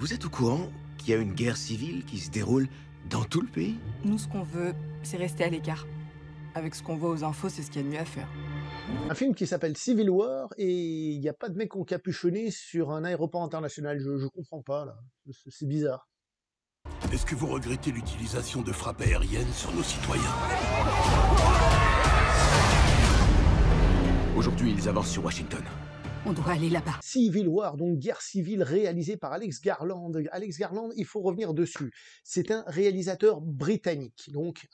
Vous êtes au courant qu'il y a une guerre civile qui se déroule dans tout le pays? Nous, ce qu'on veut, c'est rester à l'écart. Avec ce qu'on voit aux infos, c'est ce qu'il y a de mieux à faire. Un film qui s'appelle Civil War et il n'y a pas de mec encapuchonné sur un aéroport international. Je comprends pas, là. C'est bizarre. Est-ce que vous regrettez l'utilisation de frappes aériennes sur nos citoyens? Aujourd'hui, ils avancent sur Washington. On doit aller là-bas. Civil War, donc guerre civile réalisée par Alex Garland. Alex Garland, il faut revenir dessus. C'est un réalisateur britannique, donc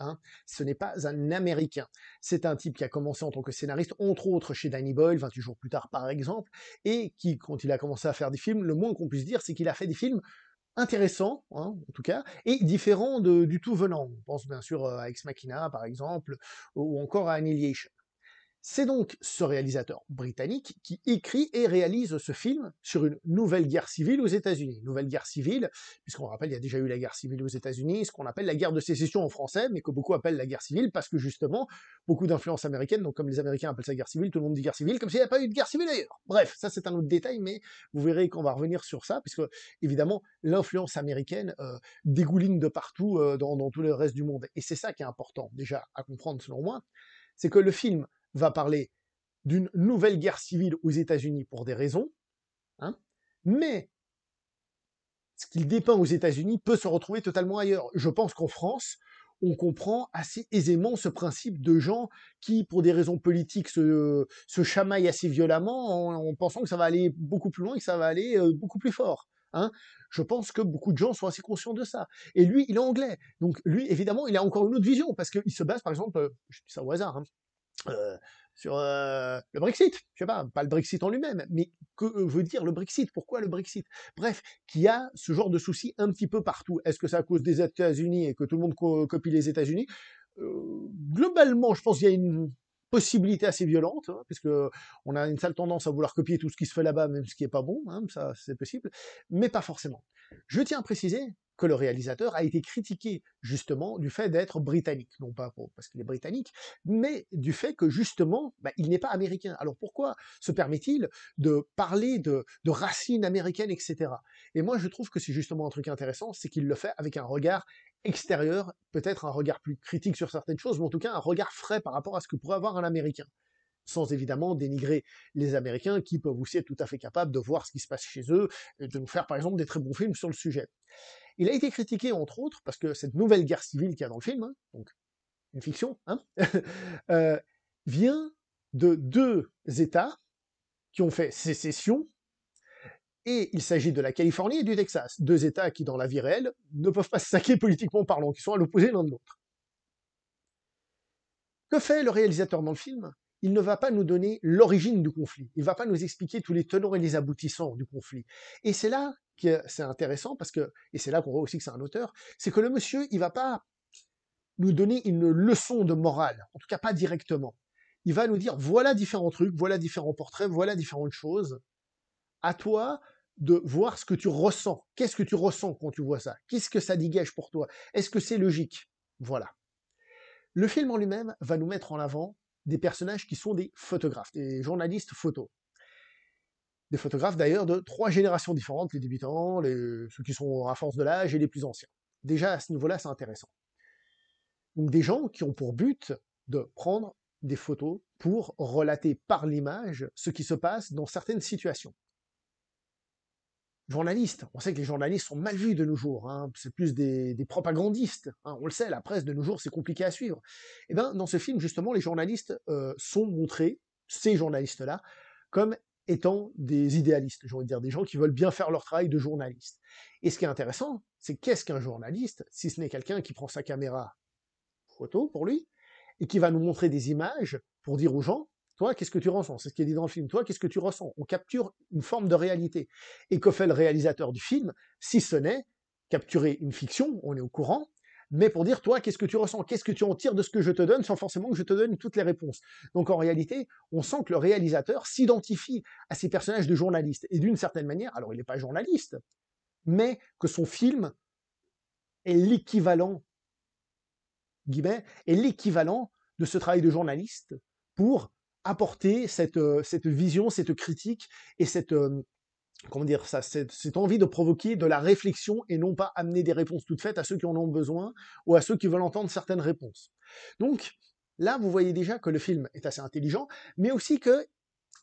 ce n'est pas un Américain. C'est un type qui a commencé en tant que scénariste, entre autres chez Danny Boyle, 28 jours plus tard par exemple, et qui, quand il a commencé à faire des films, le moins qu'on puisse dire, c'est qu'il a fait des films intéressants, en tout cas, et différents du tout venant. On pense bien sûr à Ex Machina, par exemple, ou encore à Annihilation. C'est donc ce réalisateur britannique qui écrit et réalise ce film sur une nouvelle guerre civile aux États-Unis. Nouvelle guerre civile, puisqu'on rappelle, il y a déjà eu la guerre civile aux États-Unis, ce qu'on appelle la guerre de sécession en français, mais que beaucoup appellent la guerre civile, parce que justement, beaucoup d'influences américaines, donc comme les Américains appellent ça guerre civile, tout le monde dit guerre civile, comme s'il n'y avait pas eu de guerre civile ailleurs. Bref, ça c'est un autre détail, mais vous verrez qu'on va revenir sur ça, puisque évidemment, l'influence américaine dégouline de partout dans tout le reste du monde. Et c'est ça qui est important, déjà, à comprendre selon moi, c'est que le film va parler d'une nouvelle guerre civile aux États-Unis pour des raisons, mais ce qu'il dépeint aux États-Unis peut se retrouver totalement ailleurs. Je pense qu'en France, on comprend assez aisément ce principe de gens qui, pour des raisons politiques, se chamaillent assez violemment en pensant que ça va aller beaucoup plus loin et que ça va aller beaucoup plus fort. Je pense que beaucoup de gens sont assez conscients de ça. Et lui, il est anglais. Donc lui, évidemment, il a encore une autre vision, parce qu'il se base, par exemple, je dis ça au hasard, sur le Brexit, je sais pas le Brexit en lui-même, mais que veut dire le Brexit? Pourquoi le Brexit? Bref, qu'il y a ce genre de soucis un petit peu partout. Est-ce que c'est à cause des États-Unis et que tout le monde copie les États-Unis? Globalement, je pense qu'il y a une possibilité assez violente, puisque on a une sale tendance à vouloir copier tout ce qui se fait là-bas, même ce qui est pas bon, ça c'est possible, mais pas forcément. Je tiens à préciser que le réalisateur a été critiqué justement du fait d'être britannique, non pas parce qu'il est britannique, mais du fait que justement, il n'est pas américain. Alors pourquoi se permet-il de parler de racines américaines, etc. Et moi je trouve que c'est justement un truc intéressant, c'est qu'il le fait avec un regard extérieur, peut-être un regard plus critique sur certaines choses, mais en tout cas un regard frais par rapport à ce que pourrait avoir un Américain, sans évidemment dénigrer les Américains qui peuvent aussi être tout à fait capables de voir ce qui se passe chez eux, et de nous faire par exemple des très bons films sur le sujet. Il a été critiqué entre autres parce que cette nouvelle guerre civile qu'il y a dans le film, donc une fiction, vient de deux États qui ont fait sécession, et il s'agit de la Californie et du Texas, deux États qui dans la vie réelle ne peuvent pas se saquer politiquement parlant, qui sont à l'opposé l'un de l'autre. Que fait le réalisateur dans le film? Il ne va pas nous donner l'origine du conflit, il ne va pas nous expliquer tous les tenants et les aboutissants du conflit. Et c'est là que c'est intéressant, parce que, et c'est là qu'on voit aussi que c'est un auteur, c'est que le monsieur, il va pas nous donner une leçon de morale, en tout cas pas directement. Il va nous dire, voilà différents trucs, voilà différents portraits, voilà différentes choses. À toi de voir ce que tu ressens. Qu'est-ce que tu ressens quand tu vois ça? Qu'est-ce que ça dégage pour toi? Est-ce que c'est logique? Voilà. Le film en lui-même va nous mettre en avant des personnages qui sont des photographes, des journalistes photos. Des photographes d'ailleurs de trois générations différentes, les débutants, ceux qui sont à force de l'âge et les plus anciens. Déjà à ce niveau-là, c'est intéressant. Donc des gens qui ont pour but de prendre des photos pour relater par l'image ce qui se passe dans certaines situations. Journalistes, on sait que les journalistes sont mal vus de nos jours, c'est plus des propagandistes, on le sait, la presse de nos jours c'est compliqué à suivre. Et bien dans ce film justement les journalistes sont montrés, ces journalistes-là, comme étant des idéalistes, j'ai envie de dire des gens qui veulent bien faire leur travail de journaliste. Et ce qui est intéressant, c'est qu'est-ce qu'un journaliste, si ce n'est quelqu'un qui prend sa caméra photo pour lui, et qui va nous montrer des images pour dire aux gens, toi, qu'est-ce que tu ressens? C'est ce qui est dit dans le film. Toi, qu'est-ce que tu ressens? On capture une forme de réalité. Et que fait le réalisateur du film, si ce n'est capturer une fiction, on est au courant, mais pour dire, toi, qu'est-ce que tu ressens? Qu'est-ce que tu en tires de ce que je te donne, sans forcément que je te donne toutes les réponses? Donc en réalité, on sent que le réalisateur s'identifie à ces personnages de journalistes. Et d'une certaine manière, alors il n'est pas journaliste, mais que son film est l'équivalent, guillemets, est l'équivalent de ce travail de journaliste pour apporter cette vision, cette critique et cette comment dire ça, cette envie de provoquer de la réflexion et non pas amener des réponses toutes faites à ceux qui en ont besoin ou à ceux qui veulent entendre certaines réponses. Donc, là, vous voyez déjà que le film est assez intelligent, mais aussi que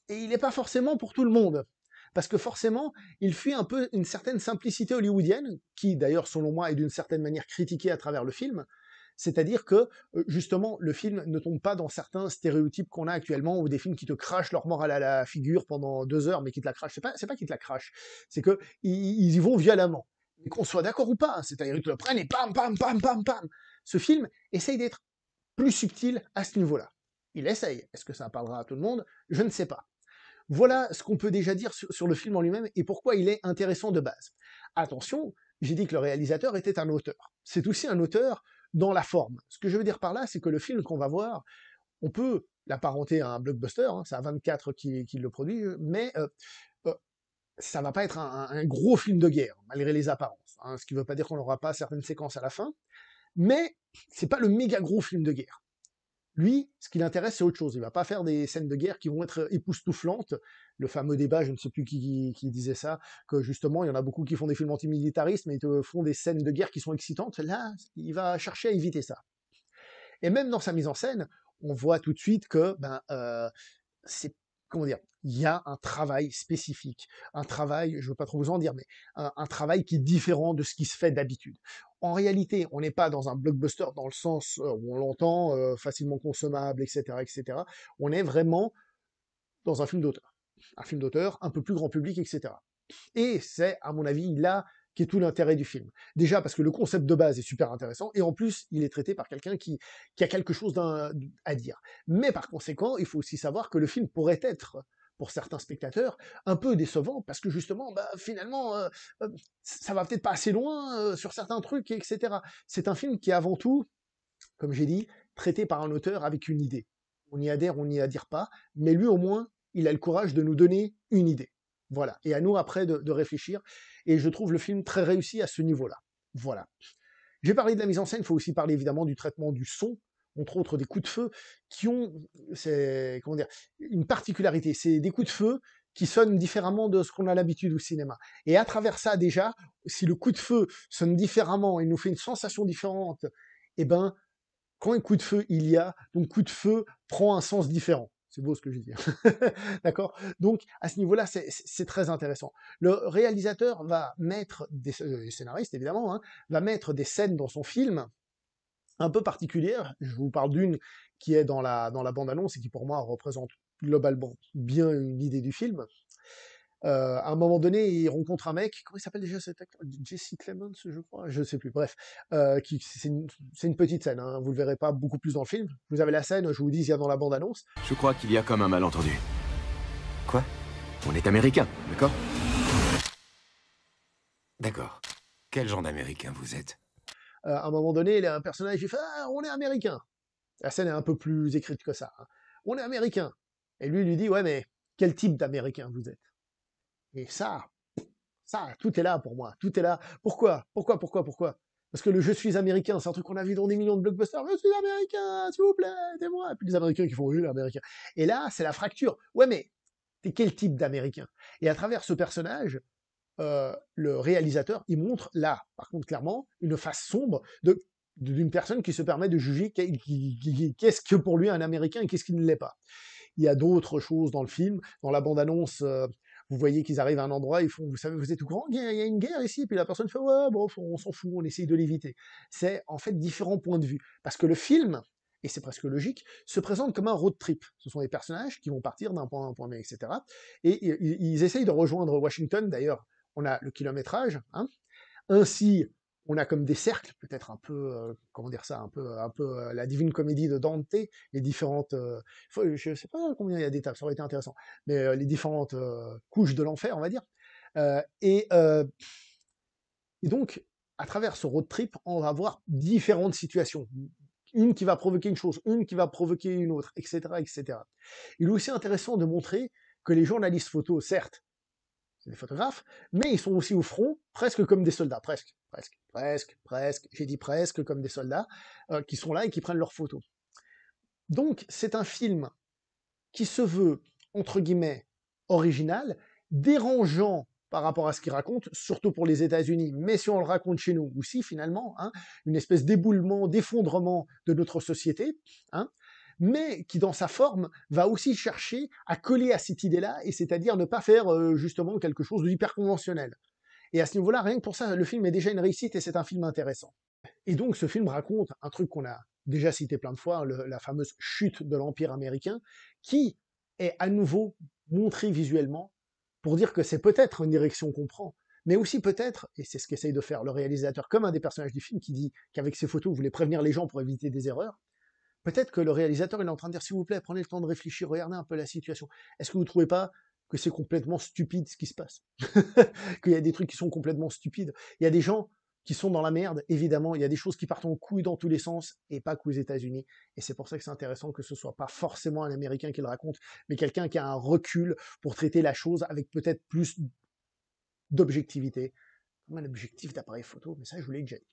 il n'est pas forcément pour tout le monde. Parce que forcément, il fuit un peu une certaine simplicité hollywoodienne, qui d'ailleurs, selon moi, est d'une certaine manière critiquée à travers le film. C'est-à-dire que, justement, le film ne tombe pas dans certains stéréotypes qu'on a actuellement, ou des films qui te crachent leur morale à la figure pendant 2 heures, mais qui te la crachent. C'est pas qu'ils te la crachent, c'est que ils y vont violemment. Mais qu'on soit d'accord ou pas, hein, c'est-à-dire qu'ils te le prennent et pam, pam, pam, pam, pam. Ce film essaye d'être plus subtil à ce niveau-là. Il essaye. Est-ce que ça parlera à tout le monde? Je ne sais pas. Voilà ce qu'on peut déjà dire sur le film en lui-même et pourquoi il est intéressant de base. Attention, j'ai dit que le réalisateur était un auteur. C'est aussi un auteur dans la forme. Ce que je veux dire par là, c'est que le film qu'on va voir, on peut l'apparenter à un blockbuster, hein, c'est à 24 qui le produit, mais ça va pas être un gros film de guerre, malgré les apparences. Hein, ce qui ne veut pas dire qu'on n'aura pas certaines séquences à la fin, mais c'est pas le méga gros film de guerre. Lui, ce qui l'intéresse, c'est autre chose. Il va pas faire des scènes de guerre qui vont être époustouflantes. Le fameux débat, je ne sais plus qui disait ça, que justement, il y en a beaucoup qui font des films antimilitaristes, mais ils te font des scènes de guerre qui sont excitantes. Là, il va chercher à éviter ça. Et même dans sa mise en scène, on voit tout de suite que, c'est, comment dire, il y a un travail spécifique, un travail, je veux pas trop vous en dire, mais un travail qui est différent de ce qui se fait d'habitude. En réalité, on n'est pas dans un blockbuster dans le sens où on l'entend, facilement consommable, etc., etc. On est vraiment dans un film d'auteur. Un film d'auteur, un peu plus grand public, etc. Et c'est, à mon avis, là qu'est tout l'intérêt du film. Déjà parce que le concept de base est super intéressant, et en plus, il est traité par quelqu'un qui a quelque chose à dire. Mais par conséquent, il faut aussi savoir que le film pourrait être, pour certains spectateurs, un peu décevant, parce que justement, finalement, ça va peut-être pas assez loin sur certains trucs, etc. C'est un film qui est avant tout, comme j'ai dit, traité par un auteur avec une idée. On y adhère, on n'y adhère pas, mais lui au moins, il a le courage de nous donner une idée. Voilà. Et à nous après de réfléchir. Et je trouve le film très réussi à ce niveau-là. Voilà. J'ai parlé de la mise en scène, il faut aussi parler évidemment du traitement du son, entre autres des coups de feu, qui ont, comment dire, une particularité. C'est des coups de feu qui sonnent différemment de ce qu'on a l'habitude au cinéma. Et à travers ça, déjà, si le coup de feu sonne différemment et nous fait une sensation différente, eh ben, quand un coup de feu il y a, donc coup de feu prend un sens différent. C'est beau ce que je dis. D'accord? Donc, à ce niveau-là, c'est très intéressant. Le réalisateur va mettre, des scénaristes évidemment, hein, va mettre des scènes dans son film un peu particulières. Je vous parle d'une qui est dans la bande-annonce et qui pour moi représente globalement bien une idée du film. À un moment donné, il rencontre un mec, comment il s'appelle déjà cet acteur? Jesse Clements, je crois, je sais plus, bref, c'est une petite scène, hein, vous le verrez pas beaucoup plus dans le film. Vous avez la scène, je vous dis, il y a dans la bande-annonce. Je crois qu'il y a comme un malentendu. Quoi? On est américain, d'accord? D'accord. Quel genre d'américain vous êtes? À un moment donné, il y a un personnage qui fait «Ah, on est américain». La scène est un peu plus écrite que ça. Hein. On est américain. Et lui dit «Ouais, mais quel type d'américain vous êtes?» Et ça, tout est là pour moi. Tout est là. Pourquoi? Parce que le «je suis américain», c'est un truc qu'on a vu dans des millions de blockbusters. «Je suis américain, s'il vous plaît, aidez-moi». Et puis les Américains qui font «oui, l'américain». Et là, c'est la fracture. Ouais, mais t'es quel type d'américain? Et à travers ce personnage, le réalisateur, il montre là, par contre, clairement, une face sombre d'une personne qui se permet de juger qu'est-ce que pour lui un Américain et qu'est-ce qui ne l'est pas. Il y a d'autres choses dans le film. Dans la bande-annonce, vous voyez qu'ils arrivent à un endroit, ils font, vous savez, vous êtes au courant, il y a une guerre ici, puis la personne fait, ouais, bon, on s'en fout, on essaye de l'éviter. C'est en fait différents points de vue. Parce que le film, et c'est presque logique, se présente comme un road trip. Ce sont des personnages qui vont partir d'un point A à un point B, etc. Et ils essayent de rejoindre Washington, d'ailleurs, on a le kilométrage, hein. Ainsi, on a comme des cercles, peut-être un peu, comment dire ça, un peu la Divine Comédie de Dante, les différentes, je sais pas combien il y a d'étapes, ça aurait été intéressant, mais les différentes couches de l'enfer, on va dire. Et donc, à travers ce road trip, on va avoir différentes situations. Une qui va provoquer une chose, une qui va provoquer une autre, etc., etc. Il est aussi intéressant de montrer que les journalistes photos, certes, c'est des photographes, mais ils sont aussi au front, presque comme des soldats, presque, j'ai dit presque comme des soldats, qui sont là et qui prennent leurs photos. Donc, c'est un film qui se veut, entre guillemets, original, dérangeant par rapport à ce qu'il raconte, surtout pour les États-Unis, mais si on le raconte chez nous aussi, finalement, hein, une espèce d'éboulement, d'effondrement de notre société, hein, mais qui, dans sa forme, va aussi chercher à coller à cette idée-là, et c'est-à-dire ne pas faire justement quelque chose d'hyper conventionnel. Et à ce niveau-là, rien que pour ça, le film est déjà une réussite et c'est un film intéressant. Et donc, ce film raconte un truc qu'on a déjà cité plein de fois, la fameuse chute de l'Empire américain, qui est à nouveau montrée visuellement pour dire que c'est peut-être une direction qu'on prend, mais aussi peut-être, et c'est ce qu'essaye de faire le réalisateur, comme un des personnages du film qui dit qu'avec ses photos, vous voulez prévenir les gens pour éviter des erreurs, peut-être que le réalisateur il est en train de dire, s'il vous plaît, prenez le temps de réfléchir, regardez un peu la situation. Est-ce que vous ne trouvez pas que c'est complètement stupide ce qui se passe? Qu'il y a des trucs qui sont complètement stupides. Il y a des gens qui sont dans la merde, évidemment, il y a des choses qui partent en couille dans tous les sens, et pas qu'aux États-Unis. Et c'est pour ça que c'est intéressant que ce soit pas forcément un Américain qui le raconte, mais quelqu'un qui a un recul pour traiter la chose avec peut-être plus d'objectivité. Comme un objectif d'appareil photo, mais ça, je vous l'ai déjà dit.